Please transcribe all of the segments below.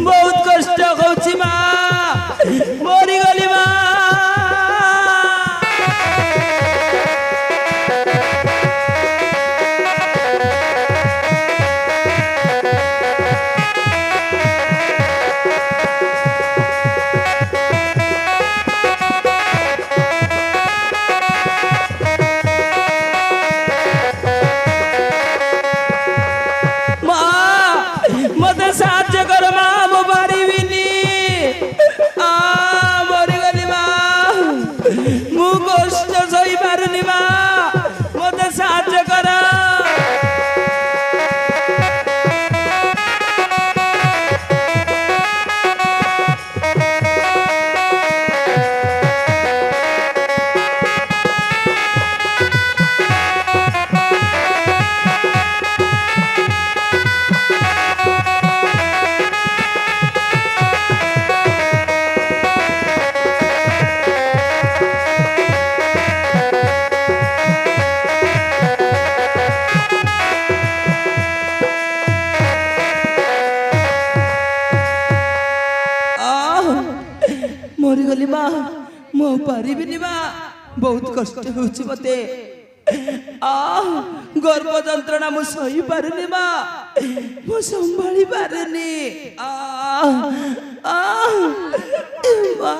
बहुत कष्ट होची मा मरी गली मा मरीगली मा मो पारिबिनी मा बहुत कष्ट होची मते गर्भ जंत्रणा मु सही पारुनी मा मु संभाली पारुनी मा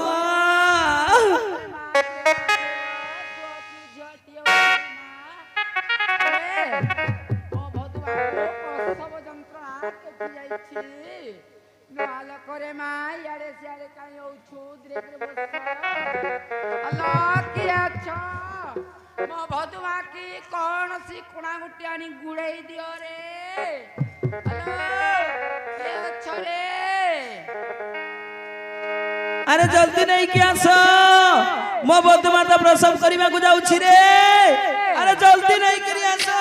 करे माँ यारे सियारे कहीं उछूद रे अल्लाह की अच्छा मो भदुआ की कौन सी कुणा गुटियानी गुड़े दियो रे अल्लाह के अच्छा रे अरे जल्दी नहीं किया सो मो भदुआ तो प्रसव करिमा को जाउछि रे अरे जल्दी नहीं करिया सो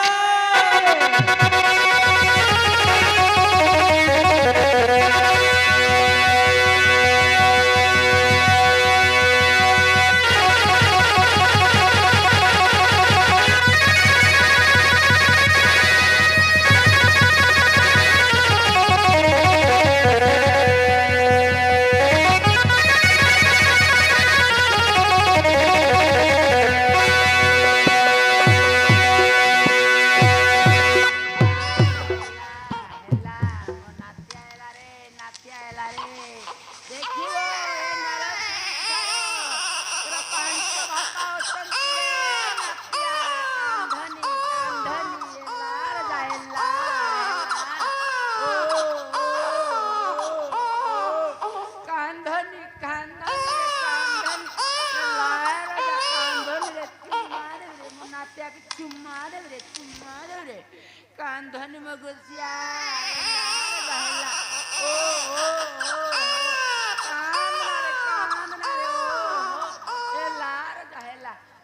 कांधन मगसिया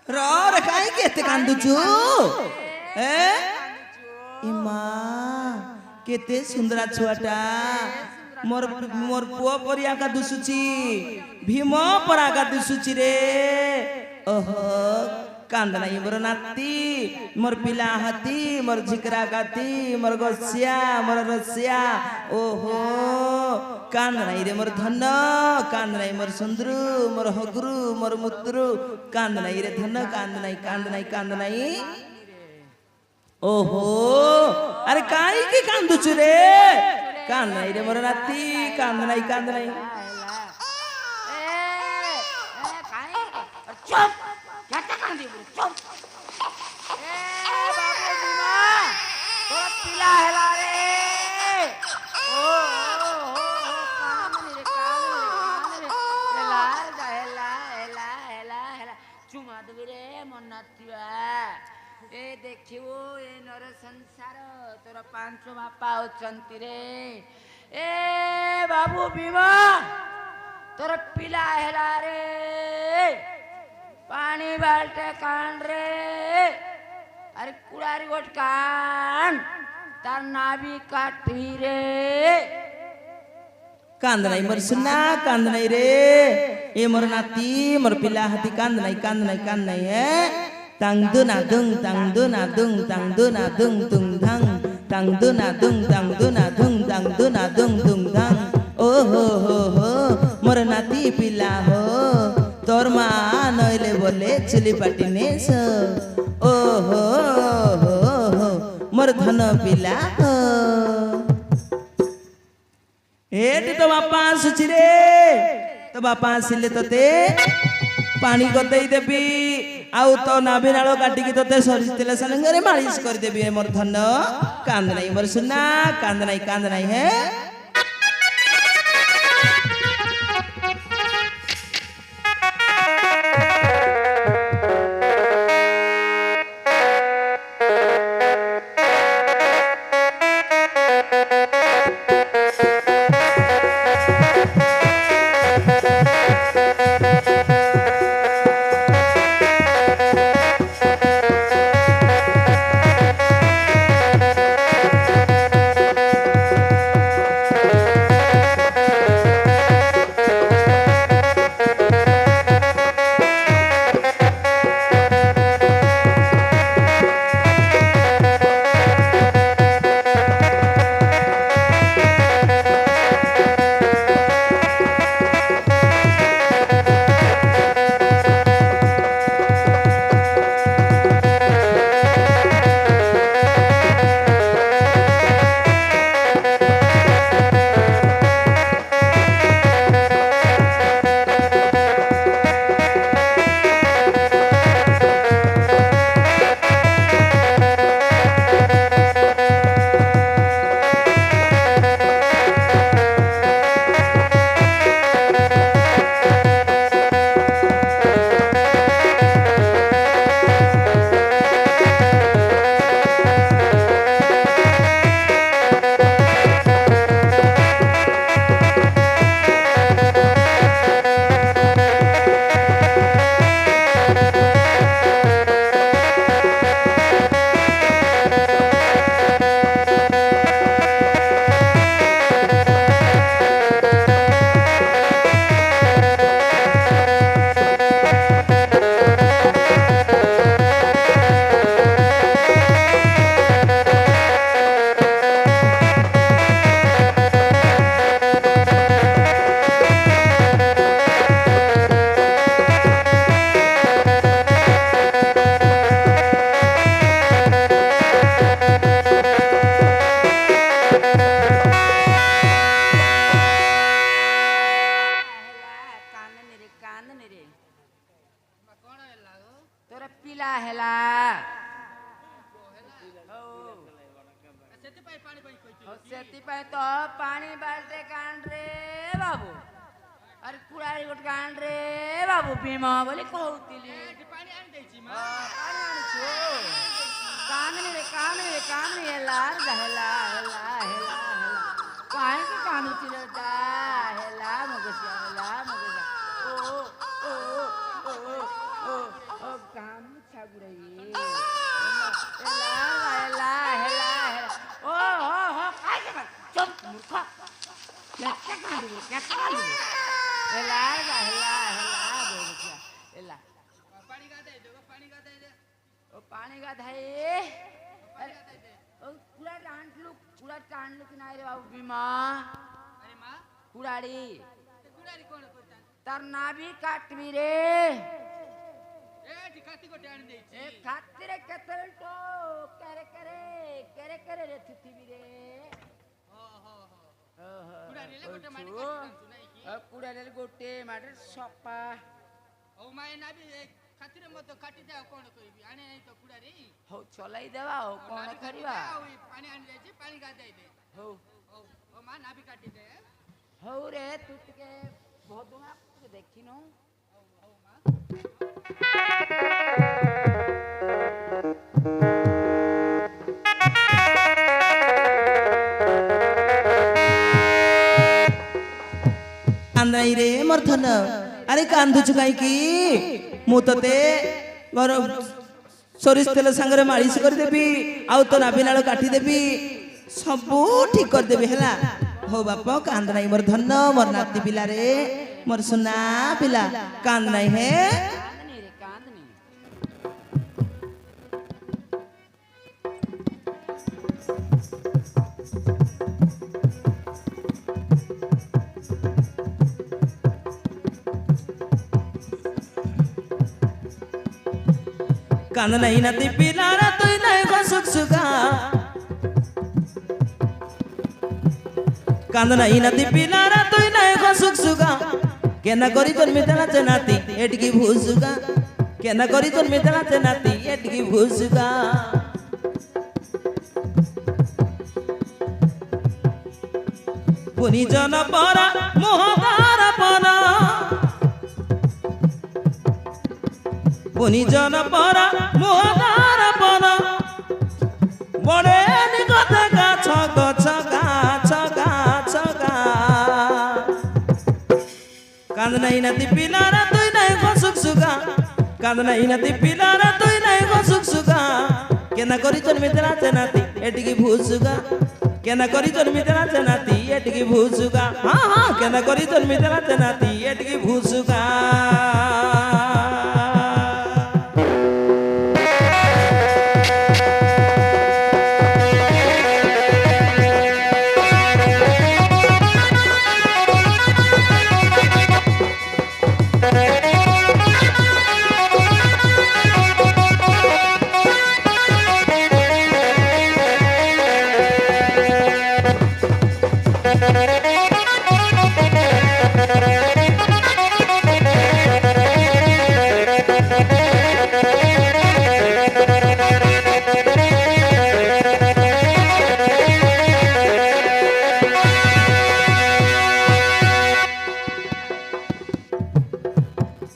रो काई केते कांदुचु ए इमा केते सुंदरा छुआटा मोर मोर पुआ परिया का दुसुची भीम परा का दुसुची रे ओहो कांदना मोर नाती मोर पिला हाथी मोर झिकरा गाती मोर गसिया मोर रसिया ओहो कांदना रे मोर धन कांदना मोर सुंदरू मोर हगरू मोर मुत्रु कांदना रे धन कांदना ओहो अरे काई की कांदुचु रे कांदना रे मोर नाती कांदना चुप क्या कांदी चुप बाबू बीमा थोड़ा पिला हेला रे ओ कान रे हेला चुमा देबी रे मन नातिवा ए देखियो ए नर संसार तोर पांच बापा अछंती रे ए बाबू बीमा तोर पिला हेला रे पानी बाल्टे कान रे अरे कुड़ारी गोट कान तार नाभी काटी रे कांदनाई मोर सुना कांदनाई रे ए मोर नाती मोर पिला हाथी कांदनाई है तंगदु ना दुंग तुंग धंग तंगदु ना दुंग ओ हो मोर धन पिला हो एटी तो बापा आसुची रे तो बापा आसिले तते पानी गदेई देबी आउ तो नाभि नाल काटिकी तते सरिष तेल सानंगरे मालिश कर देबी मोर धन कांद नाही मोर सुना कांद नाही हे पानी गाधाए पूरा टांडलू कि नाही रे बाबू भीमा अरे मां कुडाडी कोण करता तार नाभी काटवी रे ए ठिकाती को टाण देची ए खाती रे कतल तो करे रे थितीवी रे हो कुडाडी ले गोटे माटी काटू नाही की कुडाडी ले गोटे माटी सपा ओ माय नाभी खातिर मत काटी दे कोण करिबी आने नाही तो कुडारी हो चलाई देवा हो कोण करिवा पानी आन जायची पानी गादाई दे हो ओ मा नाभी काटी दे हो रे तू के बहुत दुना देखिनो हो मा कांदाई रे मर्धन अरे कांदुचु काई की मु तते घर सरिष तेल संगे मालिश कर देबी आउ तो नाभि नाल काटी देबी सब ठीक कर देबी हैला हो बाप कांद नाही मोर धन मोर नाती पिला रे मोर सुना पिला कांद नाही हे কান্দ নাই নাতি পিলারা তুই নাই গো সুখ সুখা কান্দ নাই নাতি পিলারা তুই নাই গো সুখ সুখা কেনা করি জন্মিতে নাচে নাতি এটিকি ভুসুগা কেনা করি জন্মিতে নাচে নাতি এটিকি ভুসুগা পুনি জন পরা মোহদার পরা পুনি জন পরা মোহদার পরা বড়ে নিগত গাছ গছ গাছ গাছ গা কান্দ নাই নাতি পিলারা তুই নাই গো সুখ সুখা কান্দ নাই নাতি পিলারা তুই নাই গো সুখ সুখা কেনা করি জন্মিতে নাচে নাতি এটিকি ভুসুগা কেনা করি জন্মিতে নাচে নাতি এটিকি ভুসুগা হ্যাঁ হ্যাঁ কেনা করি জন্মিতে নাচে নাতি এটিকি ভুসুগা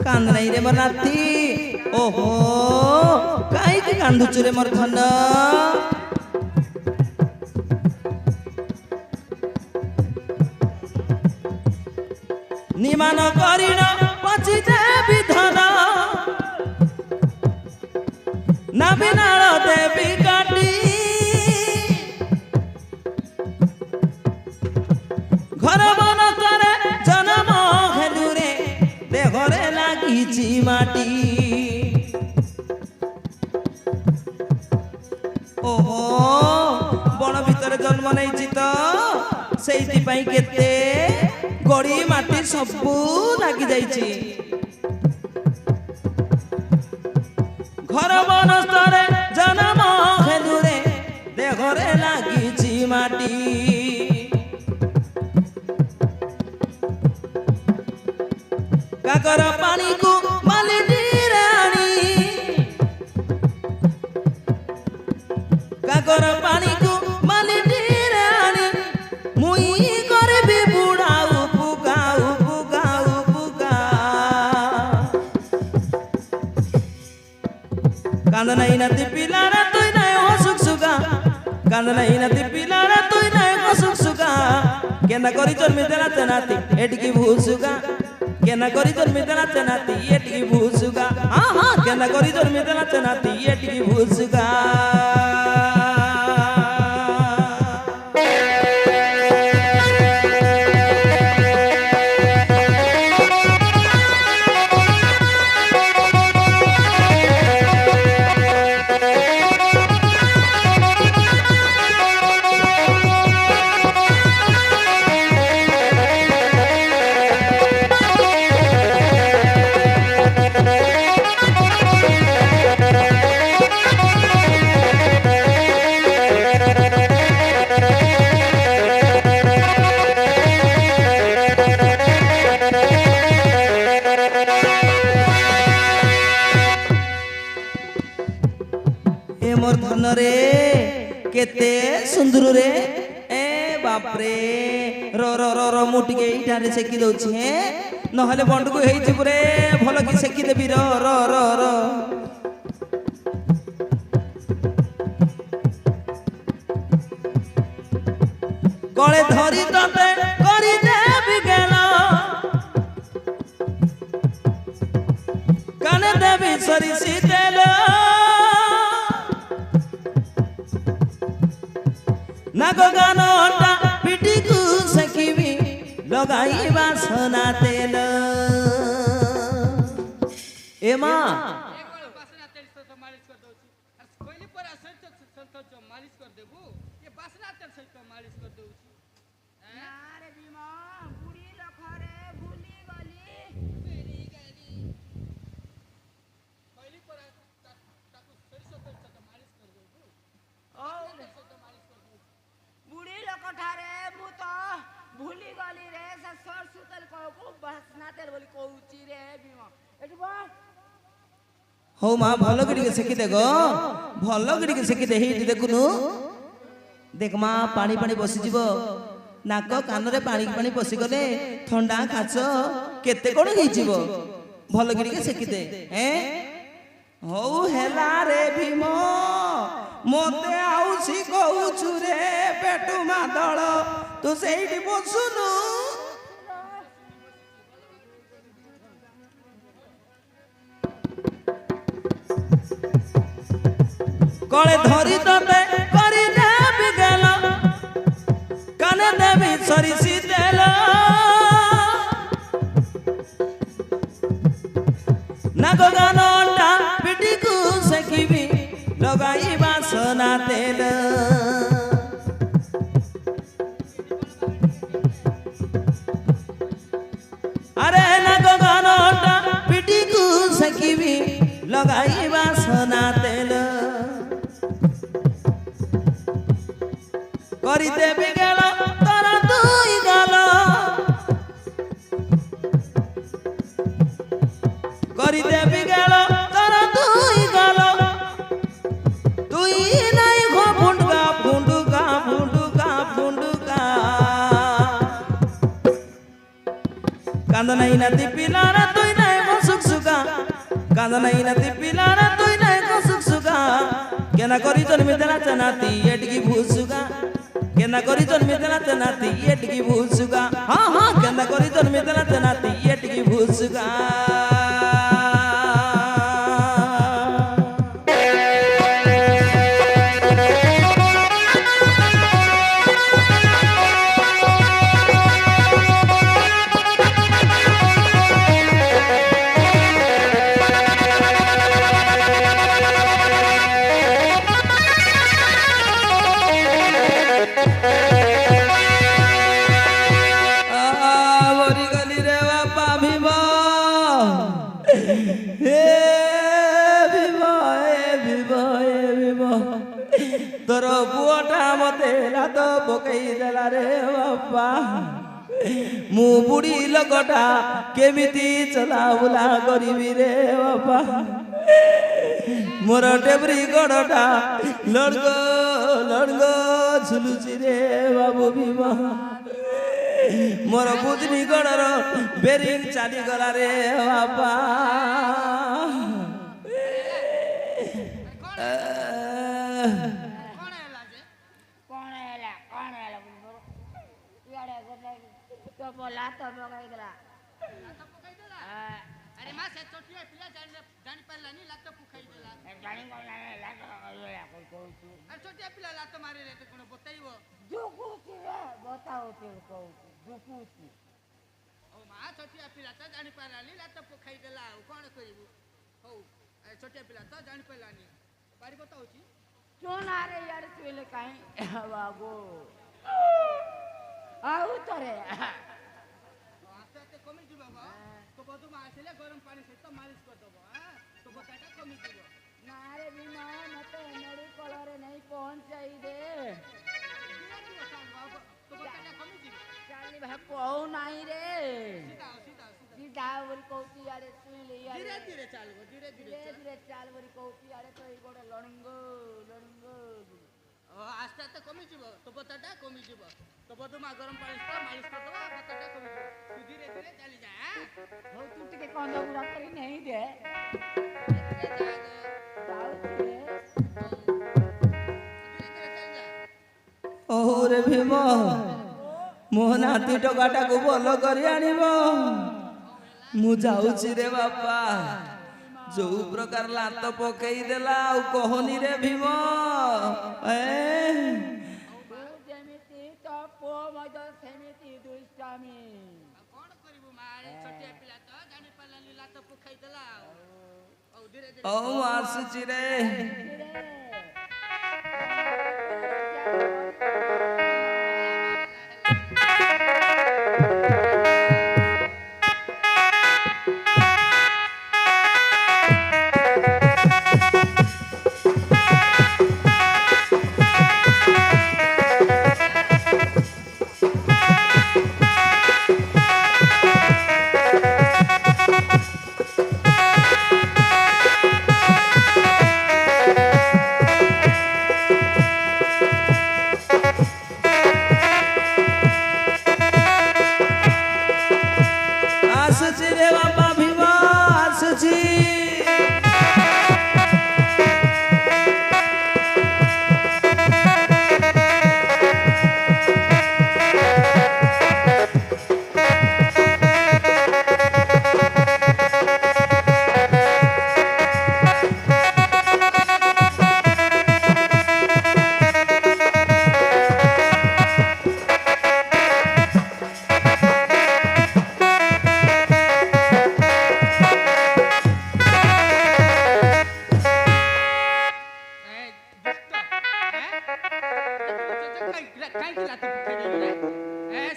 কান্দ নাই রে মোর নাতি ওহো কাইকে কান্দুচু রে মোর ধন নিমান করিন পচিতে বিধন না বিনাল দেবী কাটি ঘর বন করে জন্ম হেলু রে দেহরে লাগিছি মাটি ওহো বন ভিতরে জন্ম নেইছি তো সেইথিপাই কেতে গড়ি মাটি সবু লাগি যাইছি ঘর বনস্তরে জন্ম হেলু রে দেহরে লাগিছি মাটি কাকর পানি কু মালিটি রানী কাকর পানি কু মালিটি রানী মুই করবি বুড়া উপুকা উপুকা উপুকা কান্দ নাই নাতি পিলারা তুই নাই সুখ সুখা কান্দ নাই নাতি পিলারা তুই নাই সুখ সুখা কেনা করি জন্মিতে নাচে নাতি এটিকি ভুসুগা কেনা করি জন্মিতে নাচে নাতি এটিকি ভুসুগা হ্যাঁ হ্যাঁ কেনা করি জন্মিতে নাচে নাতি এটিকি ভুসুগা ए मोर धन रे केते सुंदर रे ए बाप रे रो रो रो रो मु टिके इठारे सेकी दउछि हे नहले बंड को हेइ छिबरे भलो की सेकी देबी रो रो रो रो कळे धरी तते करी देबी गेलो काने देबी सरिसी देलो नागो गानोटा पिटी को सखीबी लगाई बासना तेल ए मां बासना तेल से मालिश कर दउची कोइली पर असर तो मालिश कर देबू ये बासना तेल से मालिश कर दउची ना रे बीमा बुढ़ी लखरे भूली गली कोइली पर ताकू ତେଲ ବୋଲି କହୁଛି ରେ ଭୀମ ଏଠି ବସ ହଉ ମା ଭଲ କି ଟିକେ ସେକି ଦେଖ ଭଲ କି ଟିକେ ସେକି ଦେ ହେଇଟି ଦେଖୁନୁ ଦେଖ ମା ପାଣି ପାଣି ବସିଯିବ ନାକ କାନରେ ପାଣି ପାଣି ପଶିଗଲେ ଥଣ୍ଡା କାଶ କେତେ କଣ ହେଇଯିବ ଭଲ କି ଟିକେ ସେକି ଦେ ହଉ ହେଲା ରେ ଭୀମ ମତେ ଆଉସି କହୁଛୁ ରେ ପେଟୁ ମାଦଳ ତୁ ସେଇଠି ବସୁନୁ কলে ধরি তোতে করি দেবি গেল কানে দেবি সরিষি তেল নাগ গানটা পিটিকু সেকিবি লগাই বাসনা তেল আরে নাগ গানটা পিটিকু সেকিবি লগাই বাসনা তেল করি দেবি গেল তোরা দুই গেল করি দেবি গেল তোরা দুই গেল তুই নাই গো ফুন্ডুকা ফুন্ডুকা ফুন্ডুকা ফুন্ডুকা কান্দ নাই নাতি পিলারা তুই নাই গো সুখ সুখা কান্দ নাই নাতি পিলারা তুই নাই গো সুখ সুখা কেনা করি জন্মিতে নাচে নাতি এটিকি ভুসুগা কেনা করি জন্মিতে নাচে নাতি এটিকি ভুসুগা হ্যাঁ হ্যাঁ কেনা করি জন্মিতে নাচে নাতি এটিকি ভুসুগা তোর পুଅটা মতে লাତ পକେই দেଲା রে ବାପା ମୁଁ ବୁଢୀ ଲୋକଟା କେମିତି ଚଲାବୁଲା କରିବି ରେ ବାପା ମୋର ଟେବରି ଗୋଡଟା ଲଡଗ ଲଡଗ ଝୁଲୁଛି ରେ ବାବୁ ଭୀମ ମୋର ବୁଦ୍ଧି ଗୋଡର ବେରିଂ ଚାଲିଗଲା ରେ ବାପା ଲାତ ପକାଇଦେଲା ଲାତ ପକାଇଦେଲା ଆରେ ମା ସେ ଛୋଟିଆ ପିଲା ଜାଣି ପାରିଲାନି ଲାତ ପକାଇଦେଲା ଜାଣି ଗଲାନି ଲାତ କହୁଛୁ ଆରେ ଛୋଟିଆ ପିଲା ଲାତ ମାରିଲେ ତ କଣ ବତାଇବ ଦୁକୁଛି ରେ ବତାଉଛି କହୁଛୁ ଦୁକୁଛି ଓ ମା ଛୋଟିଆ ପିଲା ତ ଜାଣି ପାରିଲାନି ଲାତ ପକାଇଦେଲା ଆଉ କଣ କରିବୁ ହଉ ଛୋଟିଆ ପିଲା ତ ଜାଣି ପାରିଲାନି ବାରି ବତାଉଛି ଚୁନାରେ ଇଆଡେ ଶୋଇଲେ କାହିଁ ବାବୁ ଆଉ ତରେ କମିଯିବ ତୋ ବଧୁମା ଆସିଲେ ଗରମ ପାଣି ସହିତ ମାଲିସ କରିଦବ ତୋ ବତାଟା କମିଯିବ ନାରେ ଭୀମ ମତେ ମେଡିକାଲରେ ନେଇ ପହଞ୍ଚାଇ ଦେ ତୋ ବତାଟା କମିଯିବ ଚାଲିବା କହୁ ନାହିଁ ରେ ସିଧା ସିଧା ବୋଲି କହୁଛି ଇଆଡେ ଶୁଣିଲେ ଧୀରେ ଧୀରେ ଚାଲିବ ଧୀରେ ଧୀରେ ଧୀରେ ଚାଲ ବୋଲି କହୁଛି ଇଆଡେ ତ ଏଇ ଗୋଟେ ଲଣିଙ୍ଗ ଆସ୍ତେ ଆସ୍ତେ କମିଯିବ ତୋ ବତାଟା କମିଯିବ ତୋ ବଧୁମା ଗରମ ପାଣି ସହିତ ମାଲିସ କରିଦବ ବତାଟା କମିଯିବ ତୁ ଧୀରେ ଧୀରେ ଚାଲିଯା ହଉ ତୁ ଟିକେ କନ୍ଦ ଗୁଡା କରି ନେଇ ଦେ ଓରେ ଭୀମ ମୋ ନାତି ଟୋକାଟାକୁ ଭଲ କରି ଆଣିବ ମୁଁ ଯାଉଛି ରେ ବାପା ଯୋଉ ପ୍ରକାର ଲାତ ପକେଇ ଦେଲା ଆଉ କହନି ରେ ଭୀମ ଯେମିତି ତ ପୁଅ ମଧ୍ୟ ସେମିତି ଦୁଷ୍ଟାମୀ କଣ କରିବୁ ମା ଛୋଟିଆ ପିଲା ତ ଜାଣି ପାରିଲାନି ଲାତ ପକାଇଦେଲା ଆଉ ଧୀରେ ଧୀରେ ହଉ ମୁଁ ଆସୁଛି ରେ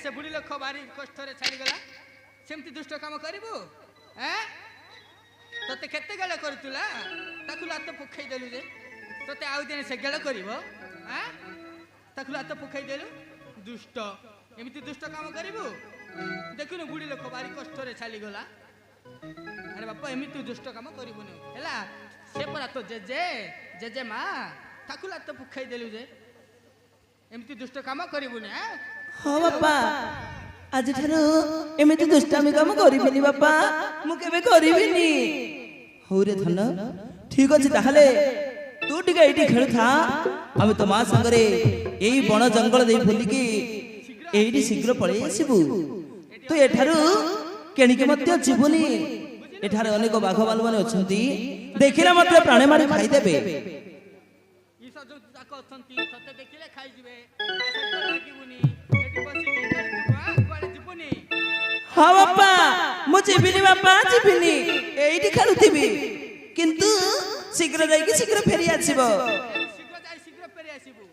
ସେ ବୁଢ଼ୀ ଲୋକ ଭାରି କଷ୍ଟରେ ଛାଡ଼ିଗଲା ସେମିତି ଦୁଷ୍ଟ କାମ କରିବୁ ତତେ କେତେ ଗେଳ କରୁଥିଲା ତାକୁ ଲାତ ପକାଇ ଦେଲୁ ଯେ ତତେ ଆଉ ଦିନେ ସେ ଗେଳ କରିବ ତାକୁ ଲାତ ପକାଇ ଦେଲୁ ଦୁଷ୍ଟ ଏମିତି ଦୁଷ୍ଟ କାମ କରିବୁ ଦେଖୁନୁ ବୁଢ଼ୀ ଲୋକ ଭାରି କଷ୍ଟରେ ଛାଡ଼ିଗଲା ଆରେ ବାପା ଏମିତି ଦୁଷ୍ଟ କାମ କରିବୁନି ହେଲା ସେ ପରା ତ ଜେଜେ ମା ତାକୁ ଲାତ ପକାଇ ଦେଲୁ ଯେ ଏମିତି ଦୁଷ୍ଟ କାମ କରିବୁନି ହଁ ବାପା ଆଜିଠାରୁ ଏମିତି ଦୁଷ୍ଟାମି କାମ କରିବିନି ବାପା ମୁଁ କେବେ କରିବିନି ହଉ ରେ ଧନ ଠିକ ଅଛି ତାହେଲେ ତୁ ଟିକେ ଏଇଠି ଖେଳୁଥା ଆମେ ତୋ ମା ସାଙ୍ଗରେ ଏଇ ବଣ ଜଙ୍ଗଲ ଦେଇ ବୁଲିକି ଏଇଠି ଶୀଘ୍ର ପଳେଇ ଆସିବୁ ତୁ ଏଠାରୁ କେଣିକି ମଧ୍ୟ ଯିବୁନି ଏଠାରେ ଅନେକ ବାଘ ଭାଲୁ ମାନେ ଅଛନ୍ତି ଦେଖିଲେ ମଧ୍ୟ ପ୍ରାଣେ ମାରି ଖାଇଦେବେ ହଁ ବାପା ମୁଁ ଯିବିନି ବାପା ଯିବିନି ଏଇଠି ଖେଳୁଥିବି କିନ୍ତୁ ଶୀଘ୍ର ଯାଇକି ଶୀଘ୍ର ଫେରି ଆସିବ ଶୀଘ୍ର ଫେରି ଆସିବୁ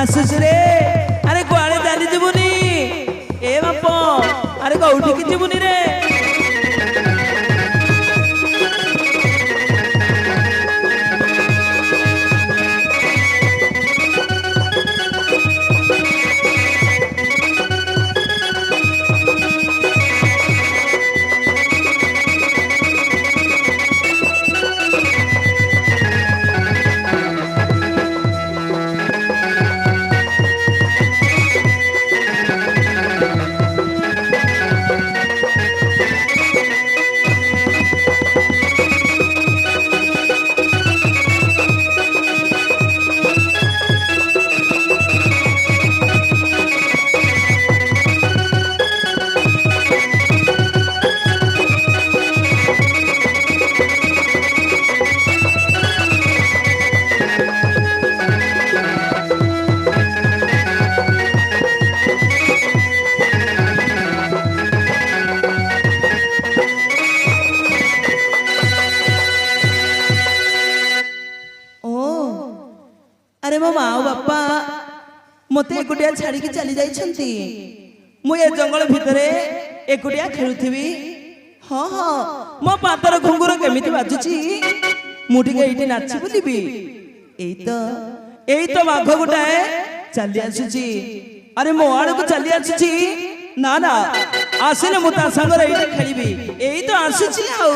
ଆସୁଛରେ ଆରେ କୁଆଡେ ଚାଲି ଯିବୁନି ଏ ବାପ ଆରେ କୋଉଠିକି ଯିବୁନି ରେ ଆରେ ମୋ ମା ଓ ବାପା ମତେ ଏକୁଟିଆ ଛାଡିକି ଚାଲି ଯାଇଛନ୍ତି ମୁଁ ଏ ଜଙ୍ଗଲ ଭିତରେ ଏକୁଟିଆ ଖେଳୁଥିବି ହଁ ହଁ ମୋ ପାଦର ଘୁଙ୍ଗୁର କେମିତି ବାଜୁଛି ମୁଁ ଟିକେ ଏଇଠି ନାଚି ବୁଲିବି ଏଇ ତ ବାଘ ଗୋଟାଏ ଚାଲି ଆସୁଛି ଆରେ ମୋ ଆଡକୁ ଚାଲି ଆସୁଛି ନା ନା ଆସିଲେ ମୁଁ ତା ସାଙ୍ଗରେ ଏଇଠି ଖେଳିବି ଏଇ ତ ଆସୁଛି ଆଉ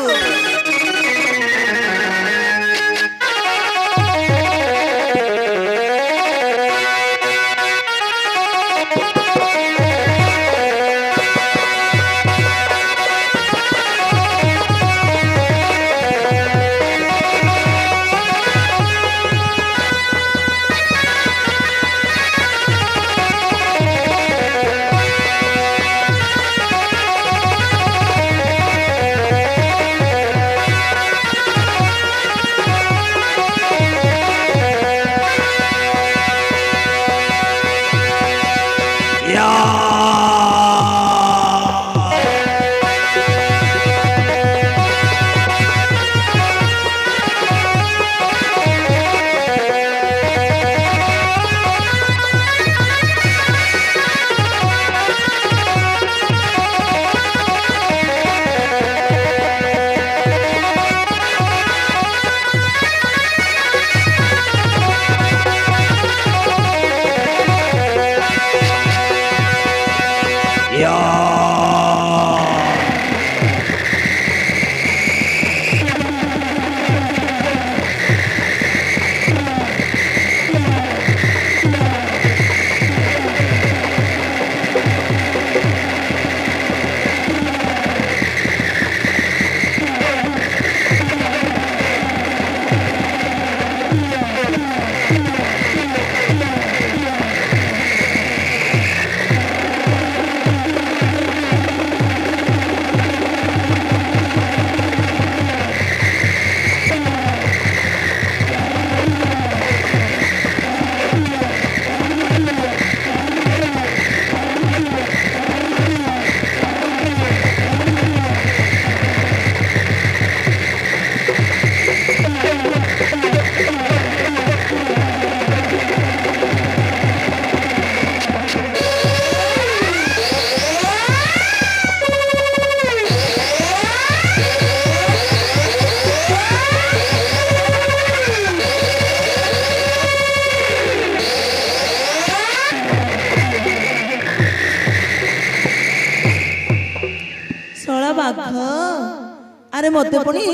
আরে মতে পুনি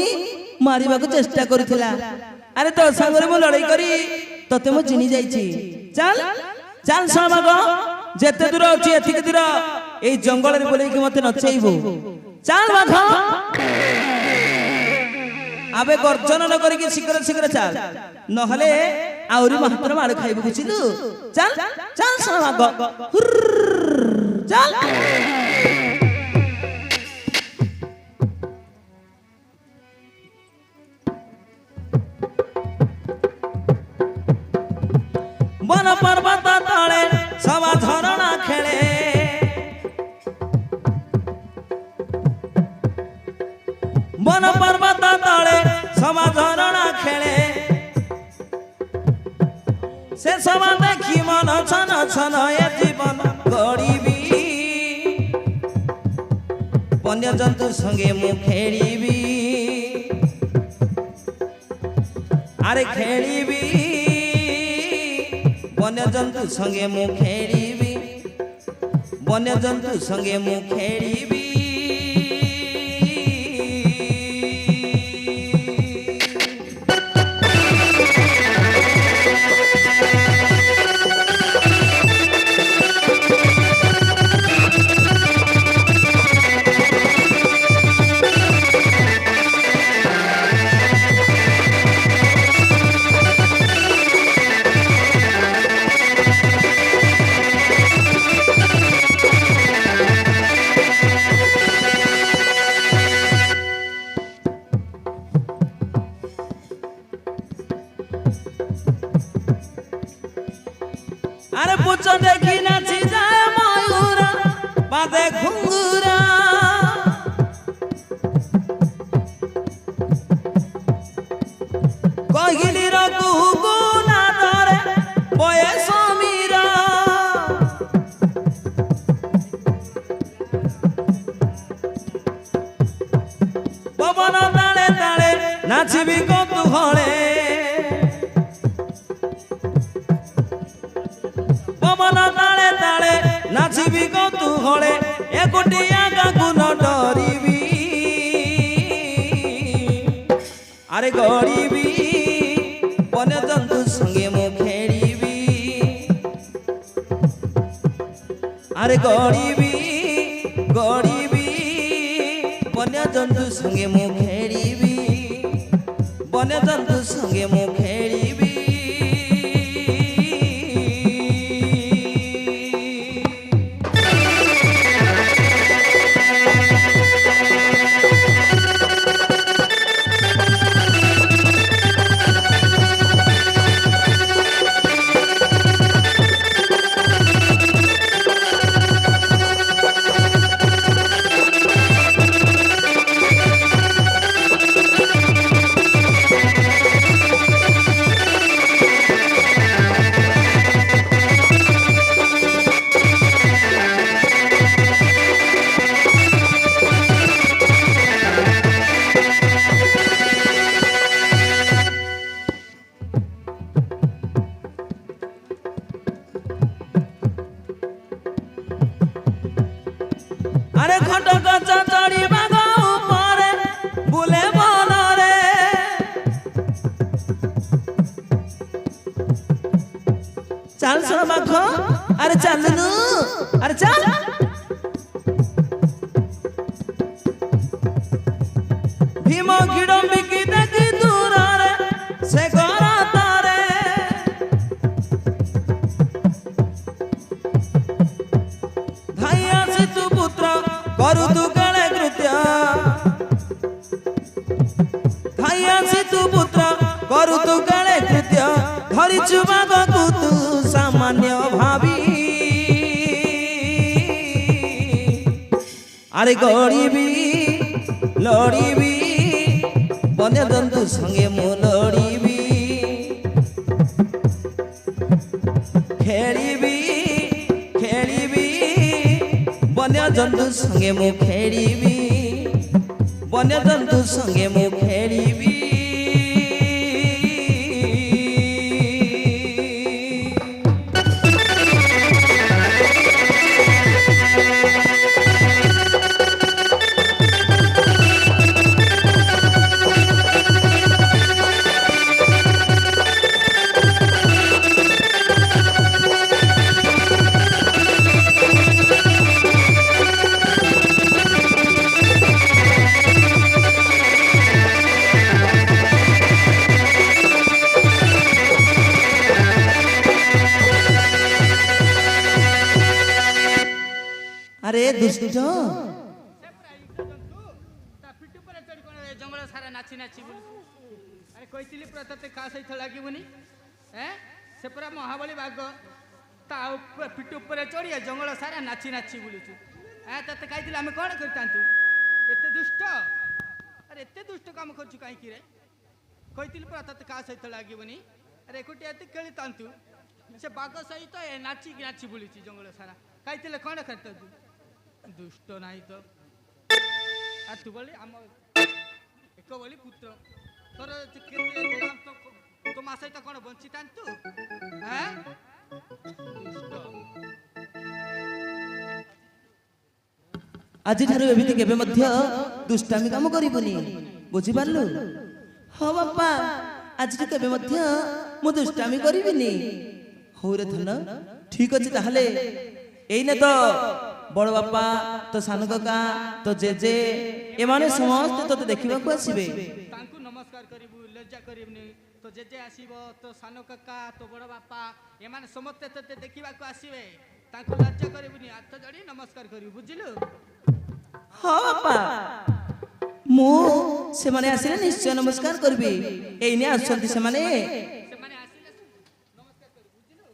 মারিବାକୁ চেষ্টা করিଥିଲା আরে তো সাগরে মু লড়াই করি তোতে মু চিনি যাইছি চাল চাল সমাগ যেতে দূর আছে এতিকে দূর এই জঙ্গলের বলেইকি মতে নচাইবু চাল বাঘ আবে গর্জন ন করিকি শীঘ্র শীঘ্র চাল নহলে আউরি মাত্র মার খাইবু বুঝিলু চাল চাল সমাগ চাল বন পর্বত তলে সবা ঝরণা খেলে বন পর্বত তলে সবা ঝরণা খেলে সে সবা দেখি মন ছন ছন এ জীবন গড়িবি বন্য জন্তুর সঙ্গে মু খেলিবি আরে খেলিবি বন্যজন্তু সঙ্গে মু খেলিবি বন্যজন্তু সঙ্গে মু খেলিবি আরে পুচ্ছ দেখি নাচি যায় ময়ূরা বাদে ঘুঙ্গুরা কহিলির কুহু না ধরে বয়ে সমীরা পবন তালে তালে নাচিবি কৌতূহলে পবন তালে তালে নাচিবি কৌতূহলে একুটিয়া গাঁকু ন ডরিবি আরে গড়িবি বন্যজন্তু সঙ্গে মু খেলিবি আরে গড়িবি গড়িবি বন্যজন্তু সঙ্গে মু খেলিবি বন্যজন্তু সঙ্গে মু খেলিবি আরে ঘট গছ চড়িবা গো উপরে বুলে বনরে চাল সবাখ আরে চালুনু আরে চাল ভীম গিড়ম্বিকি দেখি দূরে সে গড় তারে ধাই আসি তু পুত্র করু তু কালে কৃত্য ধাই আসি তু পুত্র করু তু কালে কৃত্য ধরিছু বাগকু তু সামান্য ভাবি আরে গড়িবি লড়িবি বন্যজন্তু সঙ্গে মু লড়িবি খেলিবি খেলিবি বন্যজন্তু সঙ্গে মু খেলিবি বন্যজন্তু সঙ্গে মু খেলিবি ଦୁଷ୍ଟ ସେ ପୁରା ଇଷ୍ଟ ଜନ୍ତୁ ତା ପିଠି ଉପରେ ଚଢ଼ି କ'ଣ ଏ ଜଙ୍ଗଲ ସାରା ନାଚି ନାଚି ବୁଲୁଛୁ ଆରେ କହିଥିଲି ପୁରା ତତେ କାହା ସହିତ ଲାଗିବୁନି ସେ ପୁରା ମହାବଳୀ ବାଘ ତା ପିଠି ଉପରେ ଚଢ଼ି ଏ ଜଙ୍ଗଲ ସାରା ନାଚି ନାଚି ବୁଲୁଛୁ ତତେ କହିଥିଲି ଆମେ କ'ଣ କରିଥାନ୍ତୁ ଏତେ ଦୁଷ୍ଟ ଆରେ ଏତେ ଦୁଷ୍ଟ କାମ କରୁଛୁ କାହିଁକି ରେ କହିଥିଲି ପୁରା ତତେ କାହା ସହିତ ଲାଗିବୁନି ଆରେ ଏକୁଟିଆ ଏତେ ଖେଳିଥାନ୍ତୁ ସେ ବାଘ ସହିତ ଏ ନାଚିକି ନାଚି ବୁଲୁଛି ଜଙ୍ଗଲ ସାରା କହିଥିଲେ କ'ଣ କରିଥାନ୍ତୁ ଦୁଷ୍ଟ ନାହିଁ ତ আর তু বলি আমার এক বলি পুত্র তোর তো মা সহিত কোন বঞ্চিতান্তু হ্যাঁ আজিঠাରୁ ଏମିତି କେବେ ମଧ୍ୟ ଦୁଷ୍ଟାମି କାମ କରିବୁନି ବୁଝିପାରିଲୁ ହଁ ବାପା ଆଜିଠୁ କେବେ ମଧ୍ୟ ମୁଁ ଦୁଷ୍ଟାମି କରିବିନି ହଉ ରେ ଧନ ଠିକ ଅଛି ତାହେଲେ ଏଇନେ ତ ବଡ଼ ବାପା ତ ସାନ କାକା ତ ଜେଜେ ଏମାନେ ସମସ୍ତେ ତତେ ଦେଖିବାକୁ ଆସିବେ ତାଙ୍କୁ ନମସ୍କାର କରିବୁ ଲଜ୍ଜା କରିବୁନି ତ ଜେଜେ ଆସିବ ତ ସାନ କାକା ତ ବଡ଼ ବାପା ଏମାନେ ସମସ୍ତେ ତତେ ଦେଖିବାକୁ ଆସିବେ ତାଙ୍କୁ ଲଜ୍ଜା କରିବୁନି ହାତ ଯୋଡ଼ି ନମସ୍କାର କରିବୁ ବୁଝିଲୁ ହଁ ବାପା ମୁଁ ସେମାନେ ଆସିଲେ ନିଶ୍ଚୟ ନମସ୍କାର କରିବି ଏଇନେ ଆସୁଛନ୍ତି ସେମାନେ ସେମାନେ ଆସିଲେ ନମସ୍କାର କରିବୁ ବୁଝିଲୁ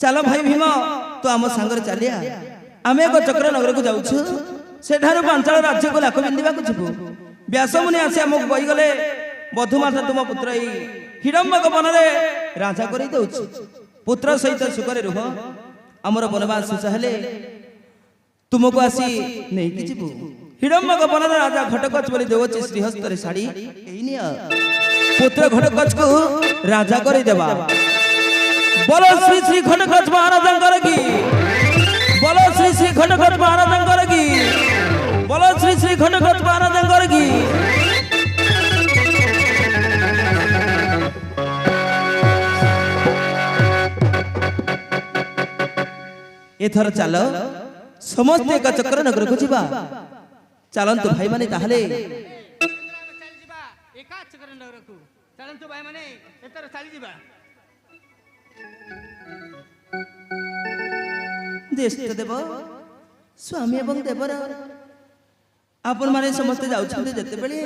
चलो भाई भीम तो आम सांगर चलिया आम एक चक्र नगर को जाऊँ सेठार पांचाल राज्य को लाख बिंदा जीवु व्यास मुनि आसी आमको कहीगले बधुमाता तुम पुत्र हिडम्बक वन में राजा कर पुत्र सहित सुखरे रुह आमर बनवास शेष हेले तुमको आसी नहीं जीवु हिडम्बक वन राजा घटकच बोली देवची श्रीहस्त शाढ़ी पुत्र घटकच को राजा कर देवा बोलो श्री श्री घटकच महाराज की बोलो श्री श्री घटकच महाराज की बोलो श्री श्री घटकच महाराज की एथर चल समस्त एक चक्र नगर को जीवा चलंतु भाई माने ताहले एका चक्र नगर को चलंतु भाई माने एथर चली जीवा देश देव स्वामी एवं देवर आपण माने समस्त जाउछन्ते जते बेले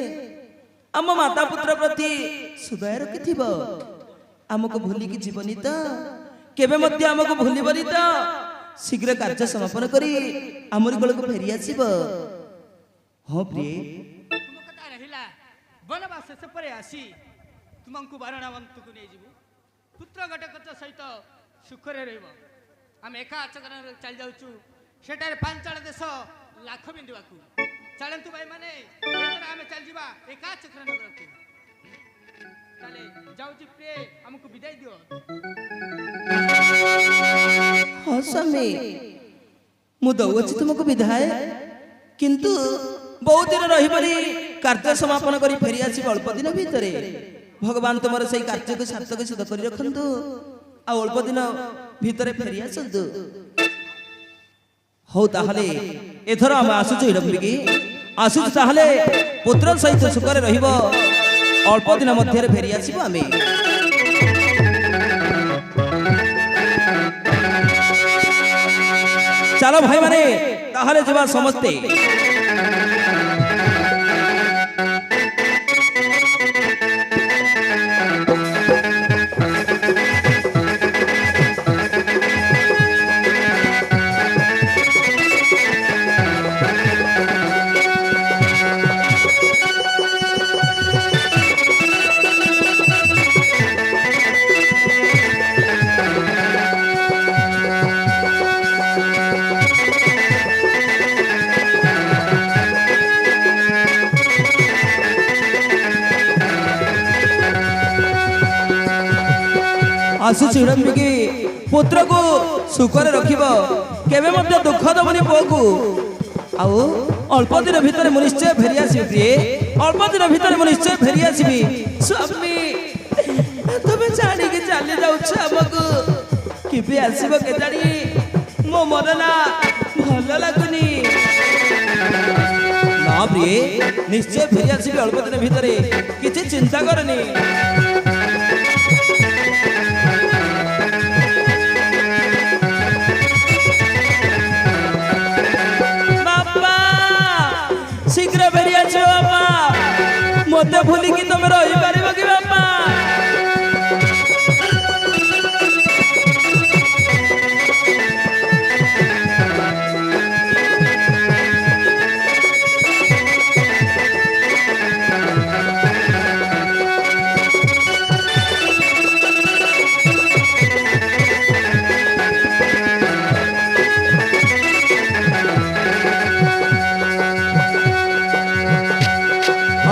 आम माता पुत्र प्रति सुदय रखिथिबो हमको भूली की जीवनी तो केबे मध्य हमको भूलिबनी तो ଶୀଘ୍ର କାର୍ଯ୍ୟ ସମାପନ କରି ଆମରି କୋଳକୁ ଫେରି ଆସିବ। ହଁ ପ୍ରିୟ, ତୁମ କଥା ରହିଲା ବନବାସ ଶେଷ ପରେ ଆସି ତୁମକୁ ବାରଣାବନ୍ତକୁ ନେଇଯିବୁ। ପୁତ୍ର ଘଟକଙ୍କ ସହିତ ସୁଖରେ ରହିବ। ଆମେ ଏକା ଚକ୍ରରେ ଚାଲି ଯାଉଛୁ ସେଠାରେ ପାଞ୍ଚାଳ ଦେଶ ଲାଖ ବିନ୍ଧିବାକୁ। ଚାଲନ୍ତୁ ଭାଇମାନେ, ଆମେ ଚାଲିଯିବା ଏକା ଚକ୍ର ନଗରକୁ। ତାହେଲେ ଯାଉଛି ପ୍ରିୟ, ଆମକୁ ବିଦାୟ ଦିଅ। ହଁ ସ୍ୱାମୀ, ମୁଁ ଦଉଅଛି ତୁମକୁ ବିଦାୟ, କିନ୍ତୁ ବହୁତ ଦିନ ରହିବନି, କାର୍ଯ୍ୟ ସମାପନ କରି ଫେରି ଆସିବ ଅଳ୍ପ ଦିନ ଭିତରେ। ଭଗବାନ ତୁମର ସେଇ କାର୍ଯ୍ୟକୁ ସାର୍ଥକ ସିଦ୍ଧ କରି ରଖନ୍ତୁ, ଆଉ ଅଳ୍ପ ଦିନ ଭିତରେ ଫେରି ଆସନ୍ତୁ। ହଉ ତାହେଲେ ଏଥର ଆମେ ଆସୁଛୁ ହିଡ଼ମ୍ବିକି, ଆସୁଛୁ। ତାହେଲେ ପୁତ୍ର ସହିତ ସୁଖରେ ରହିବ, ଅଳ୍ପ ଦିନ ମଧ୍ୟରେ ଫେରି ଆସିବ ଆମେ। ଚାଲ ଭାଇମାନେ, ତାହେଲେ ଯିବା ସମସ୍ତେ। ଆସୁଛି ହିଡ଼ମ୍ବିକି, ପୁତ୍ରକୁ ସୁଖରେ ରଖିବ, କେବେ ମଧ୍ୟ ଦୁଃଖ ଦବନି ପୁଅକୁ। ଆଉ ଅଳ୍ପ ଦିନ ଭିତରେ ମୁଁ ନିଶ୍ଚୟ ଫେରି ଆସିବି ପ୍ରିୟ, ଅଳ୍ପ ଦିନ ଭିତରେ ମୁଁ ନିଶ୍ଚୟ ଫେରି ଆସିବି। ସ୍ୱାମୀ, ତମେ ଜାଣିକି ଚାଲି ଯାଉଛ ଆମକୁ, କେବେ ଆସିବ କେଜାଣି? ମୋ ମନ ନା ଭଲ ଲାଗୁନି। ନା ପ୍ରିୟ, ନିଶ୍ଚୟ ଫେରି ଆସିବି ଅଳ୍ପ ଦିନ ଭିତରେ, କିଛି ଚିନ୍ତା କରନି। ଶୀଘ୍ର ଫେରି ଆସିବ ବାପା, ମତେ ଭୁଲିକି ତମେ ରହିପାରିବ କି ବାପା?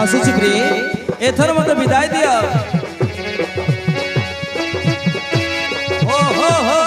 ଆସୁଛି ପ୍ରିୟ, ଏଥର ମତେ ବିଦାୟ ଦିଅ। ଓ ହୋ ହୋ,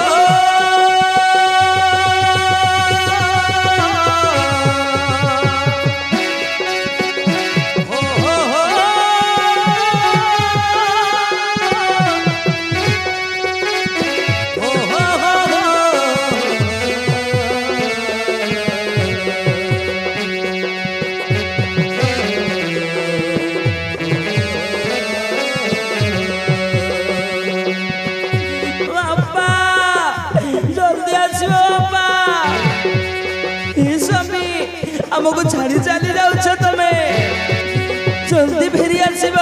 ଆମକୁ ଛାଡ଼ି ଚାଲି ଯାଉଛ ତମେ, ଜଲ୍ଦି ଫେରି ଆସିବ।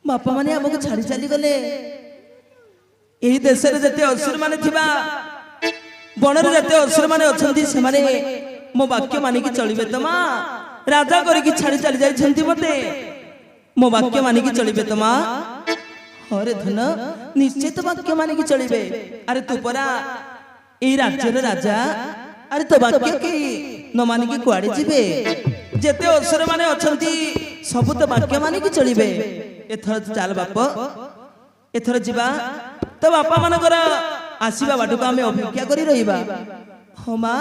ବାପା ମାନେ ଆମକୁ ଛାଡ଼ି ଚାଲି ଗଲେ। ଏହି ଦେଶରେ ଯେତେ ଅସୁର ମାନେ ଥିବା, ବଣରେ ଯେତେ ଅସୁର ମାନେ ଅଛନ୍ତି, ସେମାନେ ମୋ ବାକ୍ୟ ମାନିକି ଚଳିବେ ତ ମା? ରାଜା କରିକି ଛାଡ଼ି ଚାଲି ଯାଇଛନ୍ତି ମତେ, ମୋ ବାକ୍ୟ ମାନିକି ଚଳିବେ ତ ମା? अरे धन निश्चय तो वाक्य मानिक चलिबे अरे तू परा एई राज्यर राजा अरे तो वाक्य के न मानिक कुआडे जिबे जेते असुर माने अछंती सब तो वाक्य मानिक चलिबे एथर चाल बाप एथर जिबा तो बापा मानकर आसीबा बाटू को आमे अपेक्षा करी रहिबा हो मां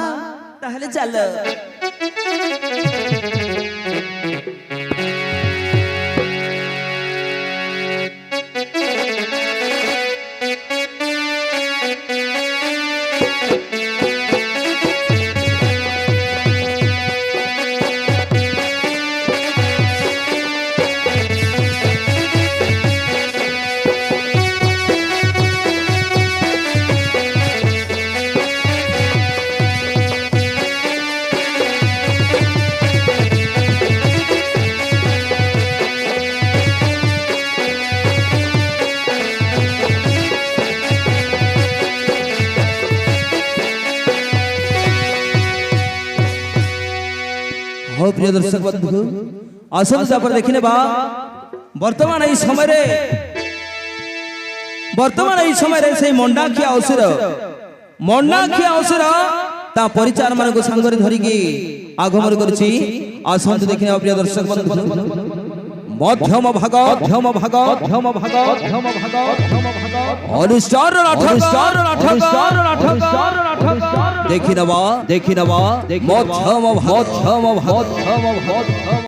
ताहले चल हो प्रिय दर्शक बंधु आसन पर देखने बा वर्तमान এই সময়ে সেই মন্ডাখিয়া অসুর তা পরিচার মানক সাঙ্গরে ধরিকি আগমন করছি আসন্ত দেখনে প্রিয় দর্শক বন্ধু মধ্যম ভাগ অনুষ্টার দেখি নবা মধ্যম ভাগ